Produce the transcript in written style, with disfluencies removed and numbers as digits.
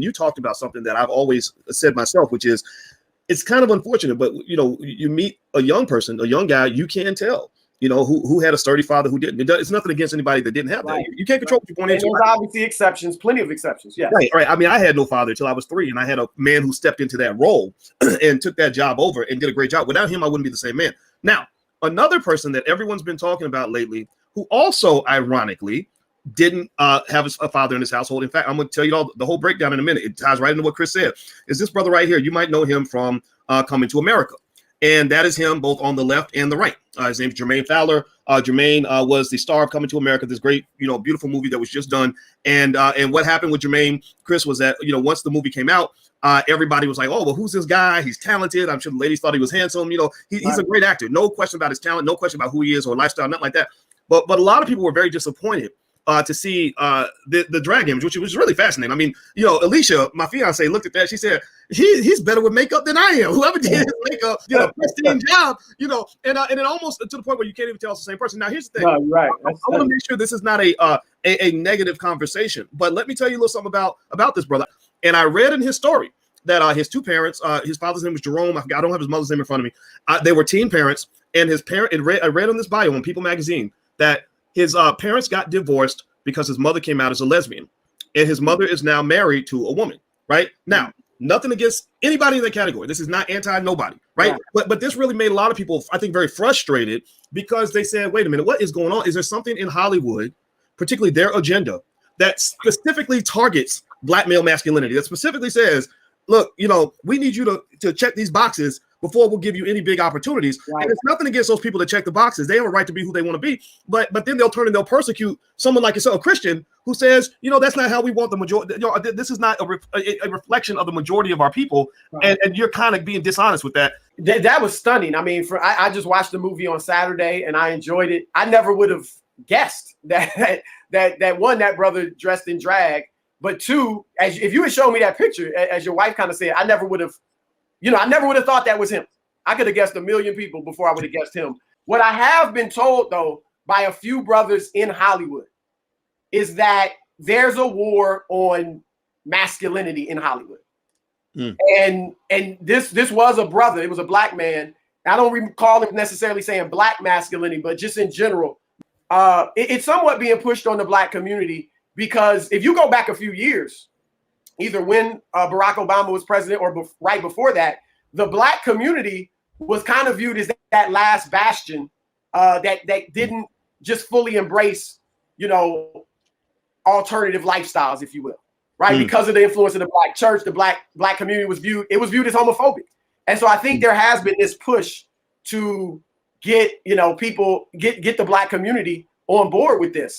You talked about something that I've always said myself, which is it's kind of unfortunate, but you meet a young person, a young guy, you can tell, who had a sturdy father, who didn't. It's nothing against anybody that didn't have that. You can't control what you're born into. There's obviously exceptions, plenty of exceptions. Yeah. Right. I mean, I had no father until I was 3, and I had a man who stepped into that role and took that job over and did a great job. Without him, I wouldn't be the same man. Now, another person that everyone's been talking about lately, who also ironically didn't have a father in his household. In fact, I'm going to tell you the whole breakdown in a minute. It ties right into what Chris said. Is this brother right here? You might know him from Coming to America. And that is him both on the left and the right. His name is Jermaine Fowler. Jermaine was the star of Coming to America, this great, beautiful movie that was just done. And what happened with Jermaine, Chris, was that, once the movie came out, everybody was like, oh, well, who's this guy? He's talented. I'm sure the ladies thought he was handsome. He's a great actor. No question about his talent. No question about who he is or lifestyle, nothing like that. But a lot of people were very disappointed to see the drag image, which was really fascinating. I mean, Alicia, my fiance, looked at that. She said, he's better with makeup than I am. Whoever did his makeup did a pristine job, and it almost to the point where you can't even tell it's the same person. Now, here's the thing. No, right. I want to make sure this is not a negative conversation, but let me tell you a little something about this brother. And I read in his story that his two parents, his father's name was Jerome. I don't have his mother's name in front of me. They were teen parents, and his parent. I read on this bio on People Magazine that his parents got divorced because his mother came out as a lesbian, and his mother is now married to a woman. Right now, nothing against anybody in that category. This is not anti-nobody, right? Yeah. But this really made a lot of people, I think, very frustrated because they said, wait a minute, what is going on? Is there something in Hollywood, particularly their agenda, that specifically targets Black male masculinity, that specifically says, look, we need you to check these boxes before we'll give you any big opportunities. Right. And it's nothing against those people that check the boxes. They have a right to be who they want to be. But then they'll turn and they'll persecute someone like yourself, a Christian, who says, that's not how we want the majority. This is not a reflection of the majority of our people. Right. And you're kind of being dishonest with that. That was stunning. I mean, I just watched the movie on Saturday and I enjoyed it. I never would have guessed that one, that brother dressed in drag, but two, if you had shown me that picture, as your wife kind of said, I never would have thought that was him. I could have guessed a million people before I would have guessed him. What I have been told, though, by a few brothers in Hollywood is that there's a war on masculinity in Hollywood. And this was a brother. It was a Black man. I don't recall him necessarily saying Black masculinity, but just in general, it's somewhat being pushed on the Black community because if you go back a few years, either when Barack Obama was president or right before that, the Black community was kind of viewed as that last bastion that didn't just fully embrace, alternative lifestyles, if you will, right? Because of the influence of the Black church, the Black community was viewed as homophobic. And so I think there has been this push to get, people, get the Black community on board with this.